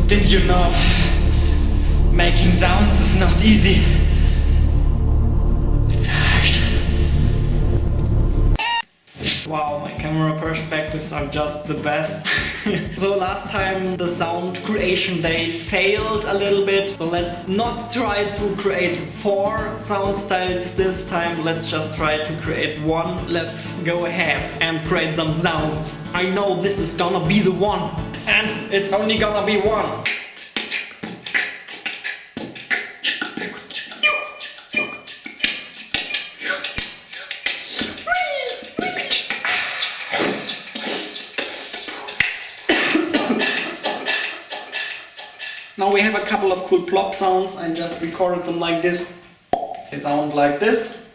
Did you know? Making sounds is not easy. It's hard. Wow, my camera perspectives are just the best. So last time the sound creation day failed a little bit. So let's not try to create 4 sound styles this time. Let's just try to create 1. Let's go ahead and create some sounds. I know this is gonna be the one. And it's only gonna be one. Now we have a couple of cool plop sounds. I just recorded them like this. They sound like this.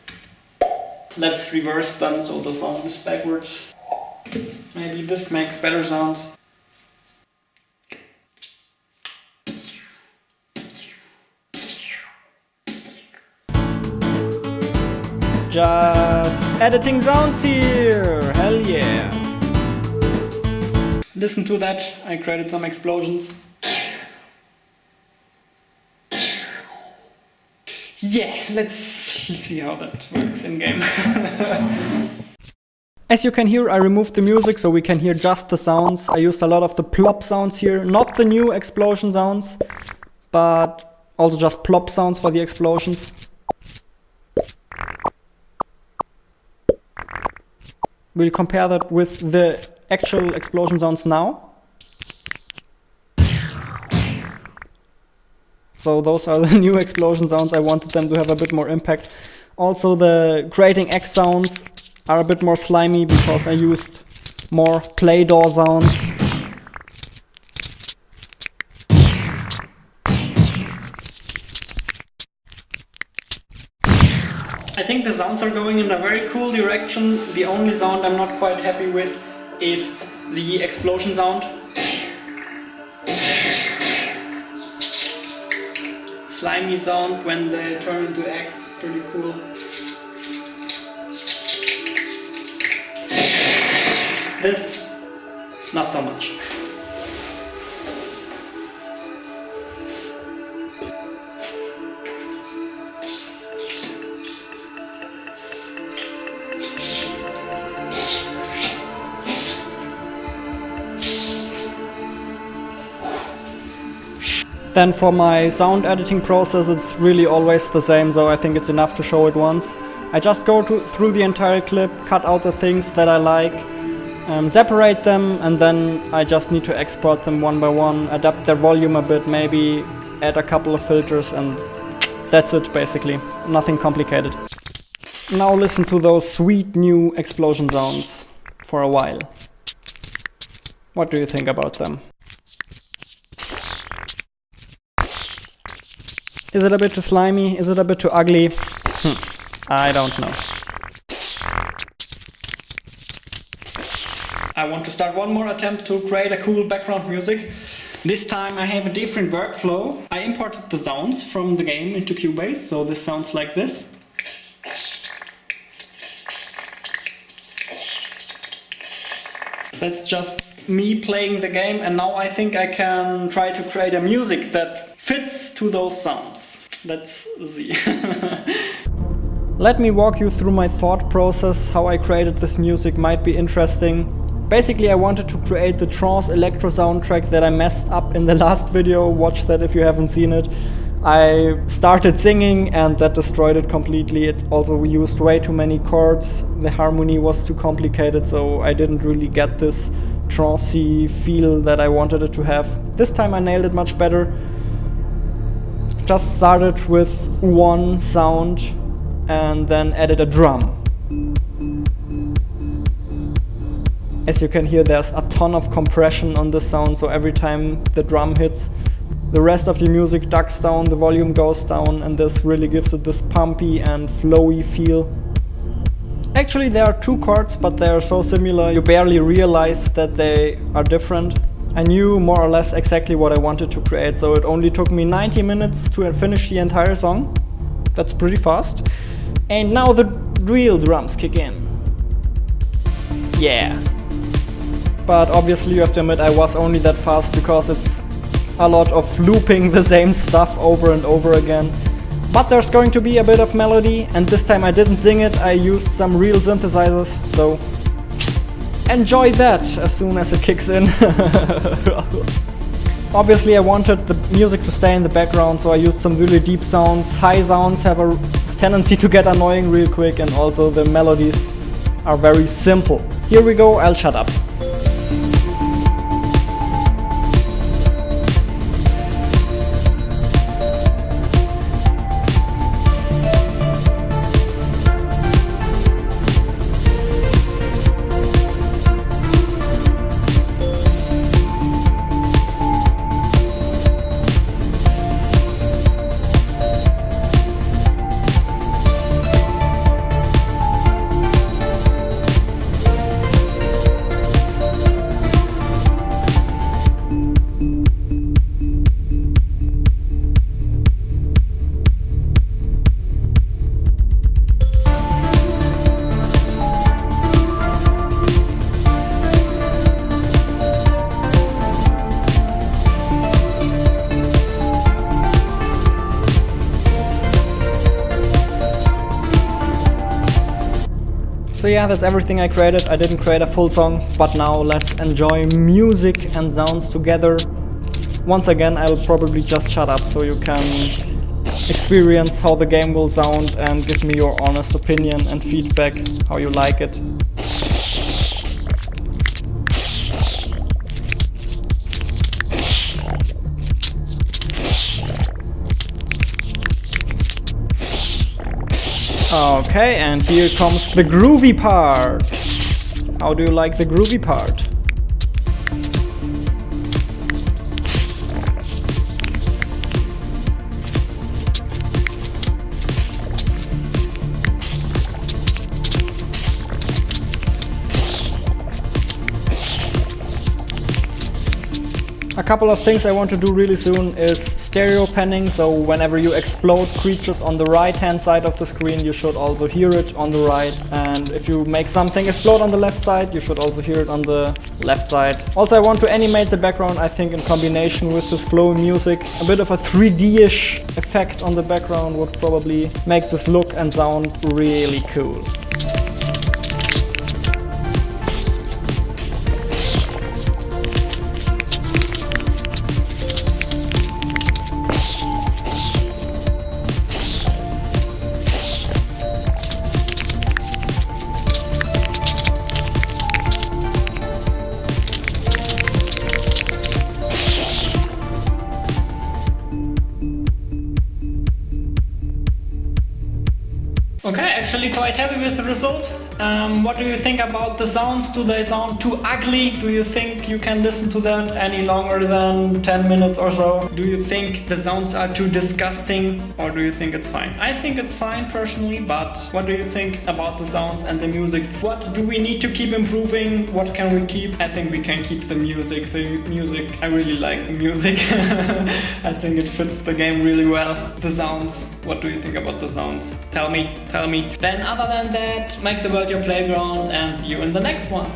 Let's reverse them so the sound is backwards. Maybe this makes better sound. Just editing sounds here! Hell yeah! Listen to that, I created some explosions. Yeah, let's see how that works in game. As you can hear, I removed the music so we can hear just the sounds. I used a lot of the plop sounds here, not the new explosion sounds, but also just plop sounds for the explosions. We'll compare that with the actual explosion sounds now. So those are the new explosion sounds. I wanted them to have a bit more impact. Also the creating X sounds are a bit more slimy because I used more play door sounds. I think the sounds are going in a very cool direction. The only sound I'm not quite happy with is the explosion sound. Slimy sound when they turn into X is pretty cool. This, not so much. Then for my sound editing process, it's really always the same, so I think it's enough to show it once. I just go through the entire clip, cut out the things that I like, separate them, and then I just need to export them one by one, adapt their volume a bit, maybe add a couple of filters, and that's it basically. Nothing complicated. Now listen to those sweet new explosion sounds for a while. What do you think about them? Is it a bit too slimy? Is it a bit too ugly? I don't know. I want to start one more attempt to create a cool background music. This time I have a different workflow. I imported the sounds from the game into Cubase, so this sounds like this. That's just me playing the game, and now I think I can try to create a music that fits to those sounds. Let's see. Let me walk you through my thought process, how I created this music might be interesting. Basically I wanted to create the trance electro soundtrack that I messed up in the last video. Watch that if you haven't seen it. I started singing and that destroyed it completely. It also used way too many chords. The harmony was too complicated, so I didn't really get this trancey feel that I wanted it to have. This time I nailed it much better. Just started with one sound and then added a drum. As you can hear, there's a ton of compression on the sound, so every time the drum hits, the rest of the music ducks down, the volume goes down, and this really gives it this pumpy and flowy feel. Actually, there are 2 chords, but they are so similar you barely realize that they are different. I knew more or less exactly what I wanted to create, so it only took me 90 minutes to finish the entire song. That's pretty fast. And now the real drums kick in. Yeah. But obviously you have to admit I was only that fast because it's a lot of looping the same stuff over and over again. But there's going to be a bit of melody, and this time I didn't sing it, I used some real synthesizers, so enjoy that as soon as it kicks in. Obviously I wanted the music to stay in the background, so I used some really deep sounds. High sounds have a tendency to get annoying real quick, and also the melodies are very simple. Here we go, I'll shut up. So yeah, that's everything I created. I didn't create a full song, but now let's enjoy music and sounds together. Once again, I'll probably just shut up so you can experience how the game will sound and give me your honest opinion and feedback, how you like it. Okay, and here comes the groovy part. How do you like the groovy part? A couple of things I want to do really soon is stereo panning, so whenever you explode creatures on the right hand side of the screen, you should also hear it on the right, and if you make something explode on the left side, you should also hear it on the left side. Also, I want to animate the background, I think in combination with this flowing music. A bit of a 3D-ish effect on the background would probably make this look and sound really cool. Okay, actually quite happy with the result. What do you think about the sounds? Do they sound too ugly? Do you think you can listen to that any longer than 10 minutes or so? Do you think the sounds are too disgusting, or do you think it's fine? I think it's fine personally, but what do you think about the sounds and the music? What do we need to keep improving? What can we keep? I think we can keep the music. I really like the music. I think it fits the game really well. The sounds, what do you think about the sounds? Tell me. Then other than that, make the world your playground and see you in the next one.